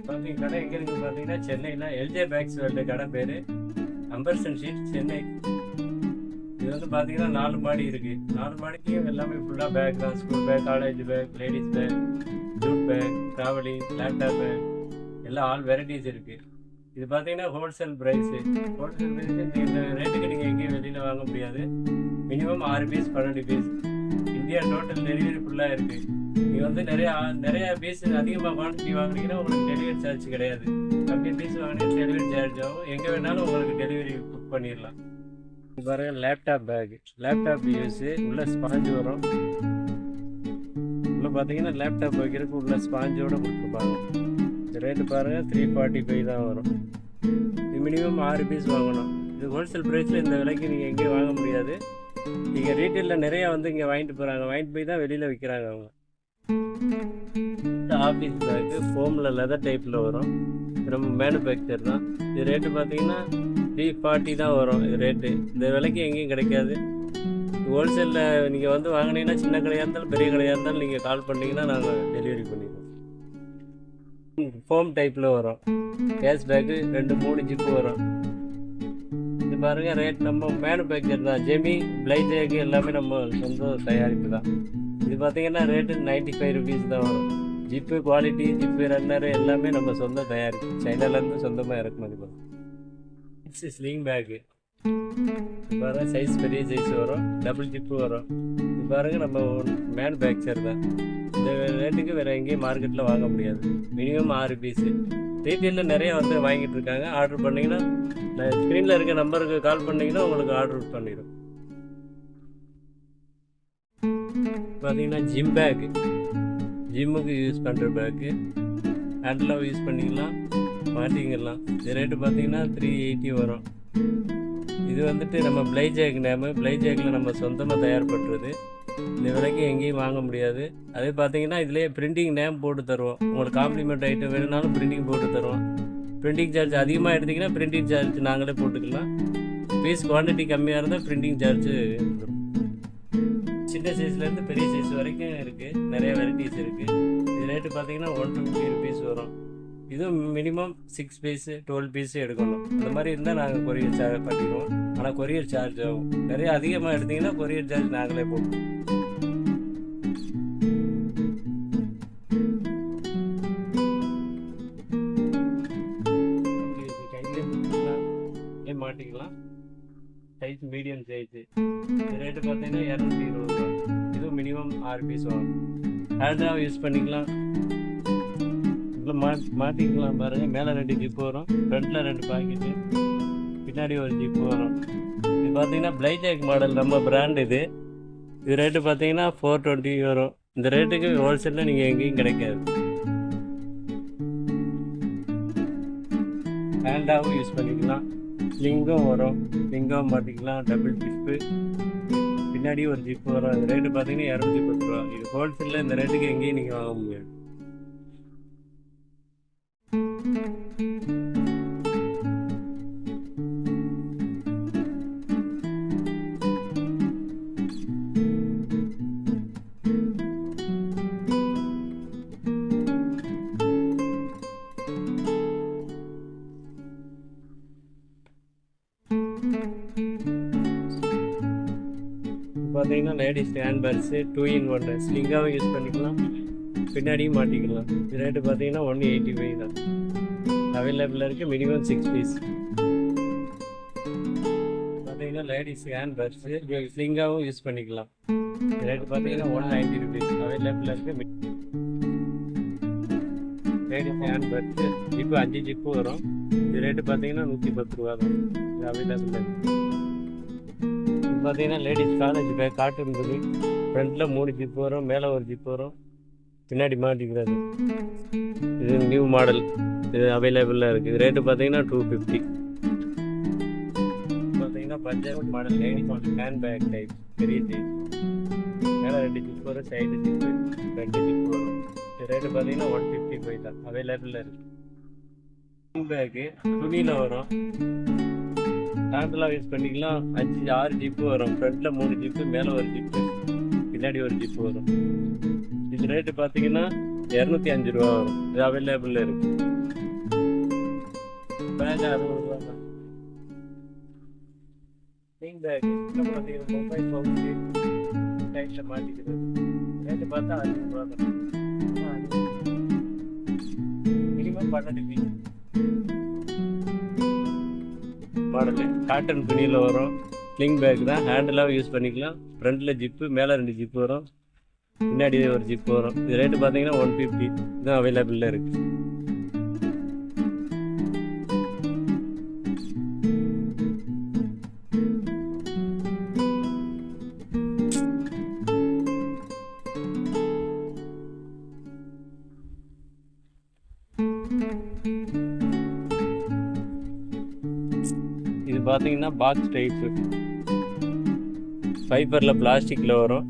பார்த்தீங்க கடை எங்கே இருக்குது பார்த்தீங்கன்னா சென்னையில் எல்ஜே பேக்ஸ் வேர்ல்டு கடை பேர் அம்பர்சன் ஷீட் சென்னை. இது வந்து பார்த்தீங்கன்னா 4 மாடி இருக்குது. 4 மாடிக்கும் எல்லாமே ஃபுல்லாக பேக் தான். School bag, college back, ladies back, jute bag, travelling, laptop bag, எல்லாம் ஆல் வெரைட்டிஸ் இருக்குது. இது பார்த்தீங்கன்னா ஹோல்சேல் ப்ரைஸு. ஹோல்சேல் ப்ரைஸு இந்த ரேட்டுக்கு நீங்கள் எங்கேயும் வெளியில் வாங்க முடியாது. Minimum 6 piece 12 piece. India total delivery ஃபுல்லாக இருக்குது. நீங்கள் வந்து நிறையா பீஸ் அதிகமாக குவான்டிட்டி வாங்குனீங்கன்னா உங்களுக்கு டெலிவரி சார்ஜ் கிடையாது. கம்மி பீஸ் வாங்கினீங்கன்னா டெலிவரி சார்ஜ் ஆகும். எங்கே வேணாலும் உங்களுக்கு டெலிவரி புக் பண்ணிடலாம். இது பாருங்கள் லேப்டாப் பேக்கு. லேப்டாப் யூஸு உள்ள ஸ்பாஞ்சு வரும். உள்ள பார்த்தீங்கன்னா லேப்டாப் வைக்கிறதுக்கு உள்ள ஸ்பாஞ்சோடு கொடுத்துருப்பாங்க. இந்த ரேட்டு பாருங்கள் 345 தான் வரும். இது மினிமம் 6 பீஸ் வாங்கணும். இது ஹோல்சேல் ப்ரைஸில் இந்த விலைக்கு நீங்கள் எங்கேயும் வாங்க முடியாது. நீங்கள் ரீட்டெயிலில் நிறையா வந்து இங்கே வாங்கிட்டு போகிறாங்க. வாங்கிட்டு போய் தான் வெளியில் விற்கிறாங்க அவங்க. ஆஃபீஸ் பேக்கு ஃபோமில் லெதர் டைப்பில் வரும். நம்ம மேனுஃபேக்சர் தான். இது ரேட்டு பார்த்தீங்கன்னா 340 தான் வரும். இது ரேட்டு இந்த விலைக்கு எங்கேயும் கிடைக்காது. ஹோல்சேலில் நீங்கள் வந்து வாங்கினீங்கன்னா சின்ன கடையாக இருந்தாலும் பெரிய கடையாக இருந்தாலும் நீங்கள் கால் பண்ணிங்கன்னா நாங்கள் டெலிவரி பண்ணிடுவோம். ஃபோம் டைப்பில் வரும். கேஷ் பேக்கு 2-3 ஜிப்பு வரும். இது பாருங்கள் ரேட் நம்ம மேனுஃபேக்சர் தான். ஜெமி, பிளைஜேக்கு எல்லாமே நம்ம சொந்த தயாரிப்பு தான். இது பார்த்தீங்கன்னா ரேட்டு 95 ருபீஸ் தான் வரும். ஜிப்பு குவாலிட்டி, ஜிப்பு ரன்னரு எல்லாமே நம்ம சொந்த தயாரிப்பு. சைனாலேருந்து சொந்தமாக இறக்குமதி பண்ணுவோம். ஸ்லிங் பேக்கு இது பாருங்கள் சைஸ் பெரிய சைஸ் வரும். டபுள் ஜிப்பு வரும். இது பாருங்கள் நம்ம மேனுஃபேக்சர் தான். இந்த ரேட்டுக்கு வேறு எங்கேயும் மார்க்கெட்டில் வாங்க முடியாது. Minimum 6 piece. ரீட்டெயிலில் நிறையா வந்து வாங்கிட்டு இருக்காங்க. ஆர்டர் பண்ணிங்கன்னா நான் ஸ்க்ரீனில் இருக்க நம்பருக்கு கால் பண்ணிங்கன்னா உங்களுக்கு ஆர்டர் பண்ணிடும். பார்த்தீங்கன்னா ஜிம் பேக்கு, ஜிம்முக்கு யூஸ் பண்ணுற பேக்கு, ஹேண்டில் யூஸ் பண்ணிக்கலாம், மாட்டிக்கலாம். இது ரேட்டு பார்த்தீங்கன்னா 380 வரும். இது வந்துட்டு நம்ம பிளைஜேக் நேமு. பிளைஜேக்கில் நம்ம சொந்தமாக தயார் பண்ணுறது. இந்த விலைக்கு எங்கேயும் வாங்க முடியாது. அதே பார்த்தீங்கன்னா இதுலேயே பிரிண்டிங் நேம் போட்டு தருவோம். உங்களுக்கு காம்ப்ளிமெண்ட் ஐட்டம் வேணும்னாலும் பிரிண்டிங் போட்டு தருவோம். பிரிண்டிங் சார்ஜ் அதிகமாக எடுத்திங்கன்னா பிரிண்டிங் சார்ஜ் நாங்களே போட்டுக்கலாம். பீஸ் குவான்டிட்டி கம்மியாக இருந்தால் பிரிண்டிங் சார்ஜு சின்ன சைஸ்லேருந்து பெரிய சைஸ் வரைக்கும் இருக்குது. நிறைய வெரைட்டிஸ் இருக்குது. இது ரேட்டு பார்த்தீங்கன்னா 150 ருபீஸ் வரும். இதுவும் மினிமம் 6 பீஸு 12 பீஸு எடுக்கணும். அந்த மாதிரி இருந்தால் நாங்கள் கொரியர் சார்ஜ் பண்ணிடுவோம். ஆனால் கொரியர் சார்ஜ் ஆகும். நிறைய அதிகமாக எடுத்திங்கன்னா கொரியர் சார்ஜ் நாங்களே போட்டுருவோம். கையிலே மாட்டிக்கலாம். Size medium size. இது ரேட்டு பார்த்தீங்கன்னா 220 ரூபா. இதுவும் மினிமம் 6 பீஸ் வரும். ஹேண்டாக யூஸ் பண்ணிக்கலாம். இதில் மாட்டிக்கலாம் பாருங்கள். மேலே 2 ஜிப்பு வரும். ஃப்ரண்ட்டில் 2 பாக்கெட்டு, பின்னாடி ஒரு ஜிப்பு வரும். இது பார்த்தீங்கன்னா பிளைஜேக் மாடல் நம்ம பிராண்ட் இது. இது ரேட்டு பார்த்தீங்கன்னா 420 வரும். இந்த ரேட்டுக்கு ஹோல்சேலில் நீங்கள் எங்கேயும் கிடைக்காது. ஹேண்டாகவும் யூஸ் பண்ணிக்கலாம். லிங்கும் வரும். லிங்கம் மாட்டிக்கலாம். டபுள் ஜிப்பு, பின்னாடி ஒரு ஜிப்பு வரும். இது ரேட்டு பார்த்தீங்கன்னா 210 ரூபா. இது ஹோல்சேலில் இந்த ரேட்டுக்கு எங்கேயும் நீங்கள் வாங்க முடியாது. பார்த்தீங்கன்னா லேடிஸ் ஹேண்ட் பேக்ஸு 2-in-1 ஸ்லிங்காகவும் யூஸ் பண்ணிக்கலாம், பின்னாடியும் மாட்டிக்கலாம். இது ரேட்டு பார்த்தீங்கன்னா 185 தான். அவைலபிளாக இருக்குது. Minimum 6 piece. பார்த்தீங்கன்னா லேடிஸ் ஹேண்ட் பேக்ஸு ஸ்லிங்காகவும் யூஸ் பண்ணிக்கலாம். இது ரேட்டு பார்த்தீங்கன்னா 190 ருபீஸ். அவைலபிளாக இருக்குது. Ladies hand bags zip 5 zip வரும். இது ரேட்டு பார்த்தீங்கன்னா 110 ரூபா தான். இது அவைலபிளாக இருக்குது. பார்த்தீங்கன்னா லேடிஸ் காலேஜ் பேக் காட்டன் துணி. ஃப்ரண்ட்டில் 3 ஜிப்பு வரும். மேலே ஒரு ஜிப்பு வரும். பின்னாடி மாட்டிக்கிறது. இது நியூ மாடல். இது அவைலபிளாக இருக்குது. இது ரேட்டு பார்த்தீங்கன்னா 250. பார்த்தீங்கன்னா Punjab model ladies hand bag type பெரிய சைஸ். மேலே 2 ஜிப்பு வரும். சைடு ஜிப்பு 2 ஜிப்பு வரும். இது ரேட்டு பார்த்தீங்கன்னா 155 தான். அவைலபிளாக இருக்குது. பேக்கு துணியில் வரும். ஹேண்டெலாம் யூஸ் பண்ணிக்கலாம். 5-6 ஜிப்பு வரும். ஃப்ரண்ட்டில் 3 ஜிப்பு, மேலே ஒரு ஜிப்பு, பின்னாடி ஒரு ஜிப்பு வரும். இது ரேட்டு பார்த்தீங்கன்னா 205 ரூபா வரும். இது அவைலபிள் இருக்கு. பேக் 60 ரூபா தான். ஸ்லிங் பேக் பார்த்தீங்கன்னா மொபைல் பவுச்சு டைட்டில் மாட்டிக்கிறது ரேட்டு பார்த்தா 60 ரூபா தான். Minimum 12 piece model. காட்டன் துணியில் வரும். ஸ்லிங் பேக் தான். ஹேண்டிலாக யூஸ் பண்ணிக்கலாம். ஃப்ரண்ட்டில் ஜிப்பு, மேலே 2 ஜிப்பு வரும், பின்னாடி ஒரு ஜிப்பு வரும். இது ரேட்டு பார்த்தீங்கன்னா 150 இதுதான் அவைலபிளில் இருக்குது. இது பார்த்தீங்கன்னா பாக்ஸ் டைப்பு, ஃபைபரில் பிளாஸ்டிக்கில் வரும்.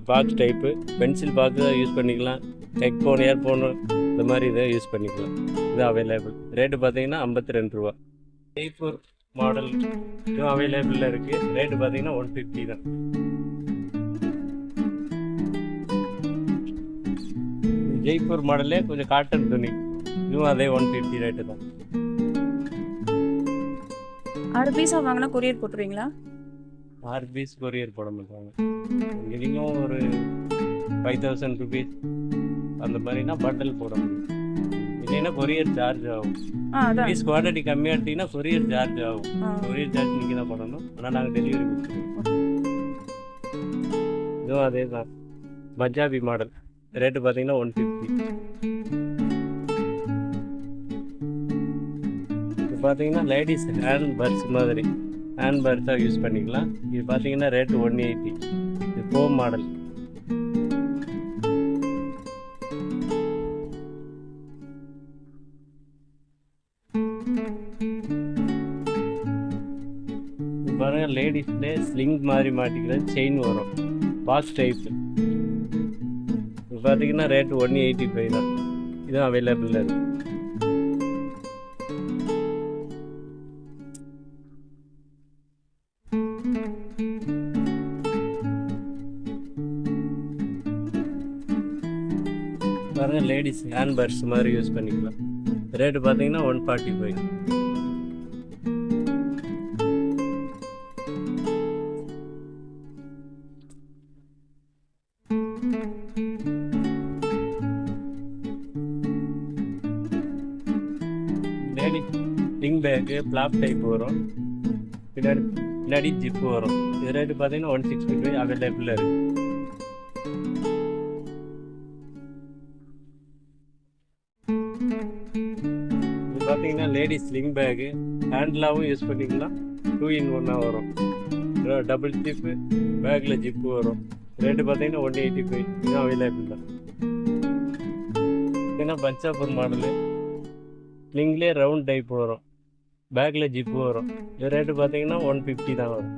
Box type, pencil box use பண்ணிக்கலாம். ஹெட்ஃபோன், இயர்ஃபோனு இந்த மாதிரி இதை யூஸ் பண்ணிக்கலாம். இது அவைலபிள். ரேட்டு பார்த்தீங்கன்னா 52 ரூபா. ஜெய்ப்பூர் மாடல் இதுவும் அவைலபிளில் இருக்குது. ரேட்டு பார்த்தீங்கன்னா 150 தான். ஜெய்ப்பூர் மாடலே கொஞ்சம் காட்டன் துணி, இதுவும் அதே 150 ரேட்டு தான். 6 பீஸாக வாங்கினா கொரியர் போட்டுருவீங்களா? 6 பீஸ் கொரியர் போட மாட்டாங்க. மினிமம் ஒரு 5000 ருபீஸ் அந்த மாதிரினா பண்டல் போட முடியும். இல்லைன்னா கொரியர் சார்ஜ் ஆகும். பீஸ் குவான்டிட்டி கம்மியாக எடுத்தீங்கன்னா கொரியர் சார்ஜ் ஆகும். கொரியர் சார்ஜ் நீங்கள் தான் பண்ணணும். ஆனால் நாங்கள் டெலிவரி கொடுத்துருவோம். இதுவும் அதே தான். பஞ்சாபி மாடல். ரேட்டு பார்த்தீங்கன்னா 150. இது பார்த்தீங்கன்னா லேடிஸ் ஹேண்ட் பர்ஸ் மாதிரி ஹேண்ட் பர்ஸாக யூஸ் பண்ணிக்கலாம். இது பார்த்தீங்கன்னா ரேட்டு 180. இது ஃபோம் மாடல். இது பாருங்க, லேடிஸ்லேயே ஸ்லிங் மாதிரி மாட்டிக்கிறது செயின் வரும். Box type. இது பார்த்தீங்கன்னா ரேட்டு 185 தான். இதுவும் அவைலபிளில் இருக்குது. பாருங்க, லேடிஸ் ஹேண்ட் பர்ஸ் மாதிரி யூஸ் பண்ணிக்கலாம். ரேட்டு பார்த்தீங்கன்னா 145. Ladies sling bag flap type வரும். பின்னாடி ஜிப்பு வரும். இது ரேட்டு பார்த்தீங்கன்னா 165 அவைலபிளில் இருக்குது. பார்த்தீங்கன்னா லேடிஸ் ஸ்லிங் பேக்கு ஹேண்டிலாகவும் யூஸ் பண்ணிக்கலாம். 2 in 1 வரும். டபுள் ஜிப்பு, பேக்கில் ஜிப்பு வரும். ரேட்டு பார்த்தீங்கன்னா 185. இதுவும் அவைலபிள் தான். ஏன்னா பஞ்சாபூர் மாடலு ஸ்லிங்லேயே ரவுண்ட் டைப் வரும். பேக்கில் ஜிப்பு வரும். இது ரேட்டு பார்த்தீங்கன்னா 150 தான் வரும்.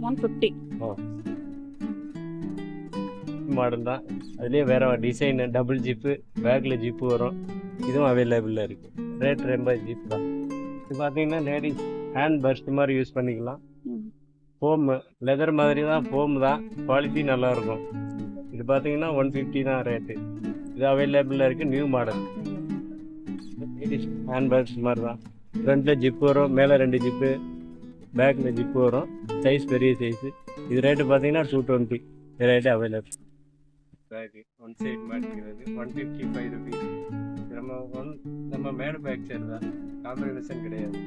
150 மாடல் தான். அதுலேயே வேறு டிசைனு, டபுள் ஜிப்பு, பேக்கில் ஜிப்பு வரும். இதுவும் அவைலபிளில் இருக்குது. ரேட் ரொம்ப ஜீப் தான். இது பார்த்தீங்கன்னா லேடிஸ் ஹேண்ட் பர்ஸ் மாதிரி யூஸ் பண்ணிக்கலாம். ஃபோமு, லெதர் மாதிரி தான், ஃபோம் தான். குவாலிட்டி நல்லாயிருக்கும். இது பார்த்தீங்கன்னா 150 தான் ரேட்டு. இது அவைலபிளில் இருக்குது. New model. Ladies hand purse மாதிரி தான். ஃப்ரண்ட்டில் ஜிப்பு வரும், மேலே 2 ஜிப்பு, பேக்கில் ஜிப்பு வரும். சைஸ் பெரிய சைஸு. இது ரேட்டு பார்த்தீங்கன்னா 220. இது rate available. Bag one side மாட்டிக்கிறது 155 ருபீஸ். நம்ம மேனுஃபேக்சர் தான், காம்பினேஷன் கிடையாது.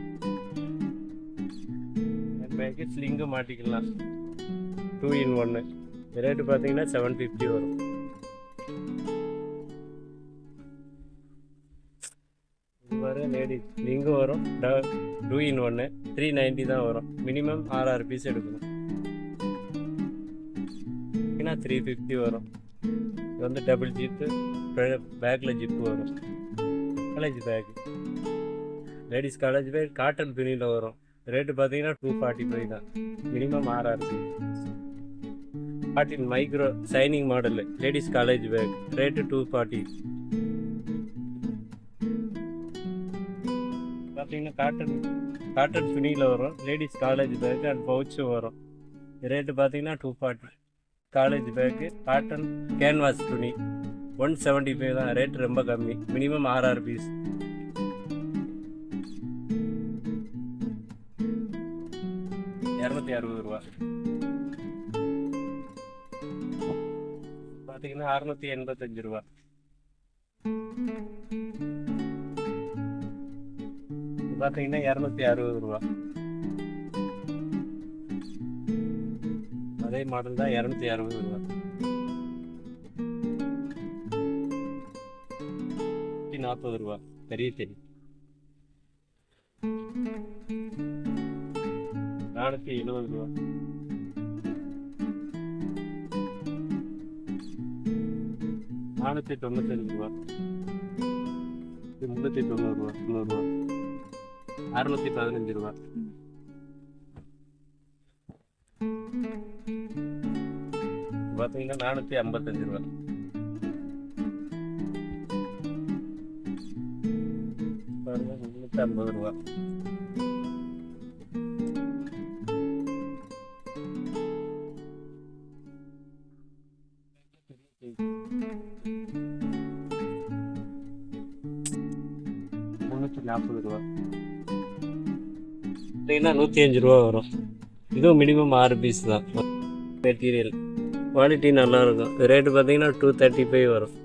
பேக்கு ஸ்லிங்கு மாட்டிக்கலாம். 2 in 1. ரேட்டு பார்த்தீங்கன்னா 750 வரும். இது மாதிரி லேடிஸ் ஸ்லிங்கு வரும். 2 in 1 390 தான் வரும். மினிமம் 6 பீஸ் எடுக்கணும். 350 வரும். இது வந்து டபுள் ஜிப்பு, பேக்கில் ஜிப்பு வரும். College bag, ladies college bag cotton துணியில் வரும். ரேட்டு பார்த்தீங்கன்னா 245 தான். Minimum 6 piece. Cotton micro shining model ladies college bag. Rate 240. பார்த்தீங்கன்னா காட்டன் துணியில் வரும். லேடிஸ் காலேஜ் பேக்கு அண்ட் பவுச்சும் வரும். ரேட்டு பார்த்தீங்கன்னா 240. காலேஜ் பேக்கு காட்டன் கேன்வாஸ் துணி. 175 தான், ரேட் ரொம்ப கம்மி. Minimum 6 piece. ₹260. பார்த்தீங்கன்னா ₹685. பார்த்தீங்கன்னா ₹260. அதே மாடல் தான், ₹260. ₹40 பெரிய செடி. ₹470. ₹495. ₹390. ₹300. ₹615. பார்த்தீங்கன்னா ₹455. பாருங்க, ₹350. ₹340. பார்த்தீங்கன்னா ₹105 வரும். இதுவும் மினிமம் 6 பீஸ் தான். மெட்டீரியல் குவாலிட்டி நல்லாயிருக்கும். ரேட்டு பார்த்தீங்கன்னா 235 வரும்.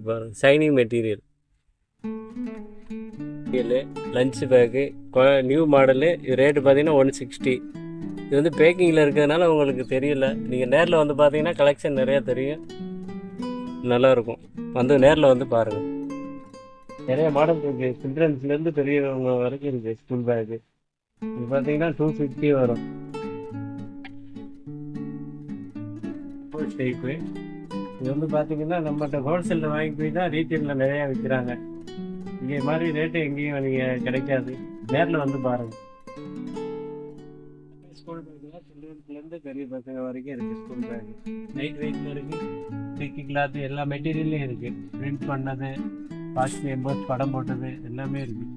பாருங்க, shining material. Lunch bag new model. Rate பார்த்தீங்கன்னா 160. இது வந்து பேக்கிங்கில் இருக்கிறதுனால உங்களுக்கு தெரியல. நீங்கள் நேரில் வந்து பார்த்தீங்கன்னா கலெக்ஷன் நிறையா தெரியும், நல்லாயிருக்கும். வந்து நேரில் வந்து பாருங்கள். நிறைய மாடல் இருக்குது. சில்ட்ரன்ஸ்லேருந்து பெரியவங்க வரைக்கும் இருக்குது ஸ்கூல் பேக்கு. இது பார்த்தீங்கன்னா 250 வரும். டைப்பு இது வந்து பார்த்தீங்கன்னா நம்மகிட்ட ஹோல்சேலில் வாங்கி போய் தான் ரீட்டெயிலில் நிறையா விற்கிறாங்க. இங்கே மாதிரி ரேட்டு எங்கேயும் நீங்கள் கிடைக்காது. நேரில் வந்து பாருங்கள். ஸ்கூல் பேக்குலாம் சில்ட்ரன்ஸ்லேருந்து பெரிய பசங்க வரைக்கும் இருக்குது. ஸ்கூல் பேக்கு லைட் வெயிட்டில் இருக்குது. ஸ்டிக்கி கிளாத்து எல்லா மெட்டீரியல்லையும் இருக்குது. பிரிண்ட் பண்ணது, பாஸ்ட் எம்போஸ் படம் போட்டது எல்லாமே இருக்குது.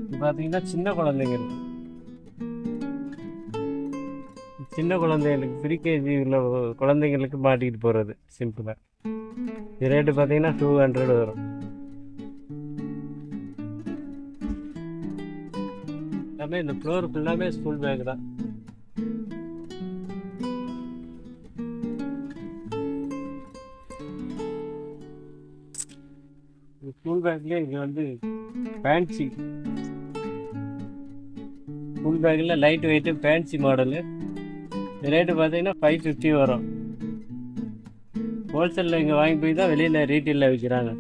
இது பார்த்தீங்கன்னா சின்ன குழந்தைங்க இருக்குது. சின்ன குழந்தைங்களுக்கு ப்ரீகேஜி உள்ள குழந்தைங்களுக்கு மாட்டிக்கிட்டு போகிறது சிம்பிளாக. இது ரேட்டு பார்த்தீங்கன்னா 200 வரும். எல்லாமே இந்த ஃப்ளோர் ஃபுல்லாமே ஸ்கூல் பேக் தான். ஸ்கூல் பேக்லேயே இது வந்து ஃபேன்சி ஸ்கூல் பேக்கில் light weight fancy model. Rate பார்த்தீங்கன்னா 550 வரும். ஹோல்சேலில் இங்கே வாங்கி போய் தான் வெளியில் ரீட்டெயிலில் விற்கிறாங்க.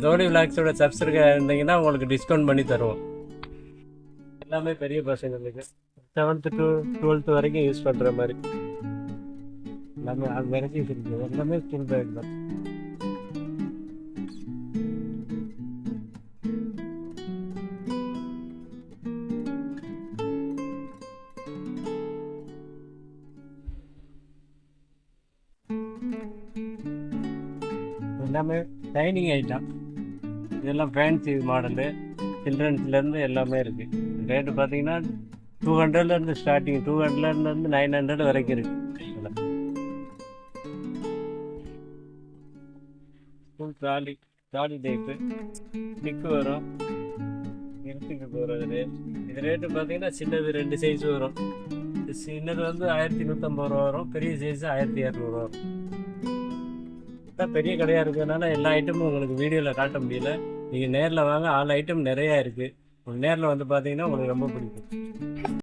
ஜோடி விளாக்ஸோட சப்ஸ்கிரைபர் இருந்தீங்கன்னா உங்களுக்கு டிஸ்கவுண்ட் பண்ணி தருவோம். எல்லாமே பெரிய பசங்களுக்கு 7th to 12th வரைக்கும் யூஸ் பண்ணுற மாதிரி எல்லாமே அது வெரைட்டிஸ் இருக்குது. எல்லாமே ஸ்கூல் பேக் தான். எல்லாமே டைனிங் ஐட்டம். இதெல்லாம் ஃபேன்சி மாடலு. சில்ட்ரன்ஸ்லேருந்து எல்லாமே இருக்குது. ரேட்டு பார்த்தீங்கன்னா 200லேருந்து ஸ்டார்டிங். 200லேருந்து 900 வரைக்கும் இருக்குது. ஸ்கூல் ட்ராலி டைப்பு ஸ்டிக்கு வரும். எடுத்துக்கு போகிறது. இது ரேட்டு பார்த்தீங்கன்னா சின்னது 2 சைஸ் வரும். சின்னது வந்து 1150 வரும். பெரிய சைஸ் 1200 வரும். பெரிய கடையாக இருக்கிறதுனால எல்லா ஐட்டமும் உங்களுக்கு வீடியோவில் காட்ட முடியல. நீங்கள் நேரில் வாங்க. ஆல் ஐட்டம் நிறையா இருக்குது. நேரில் வந்து பார்த்தீங்கன்னா உங்களுக்கு ரொம்ப பிடிக்கும்.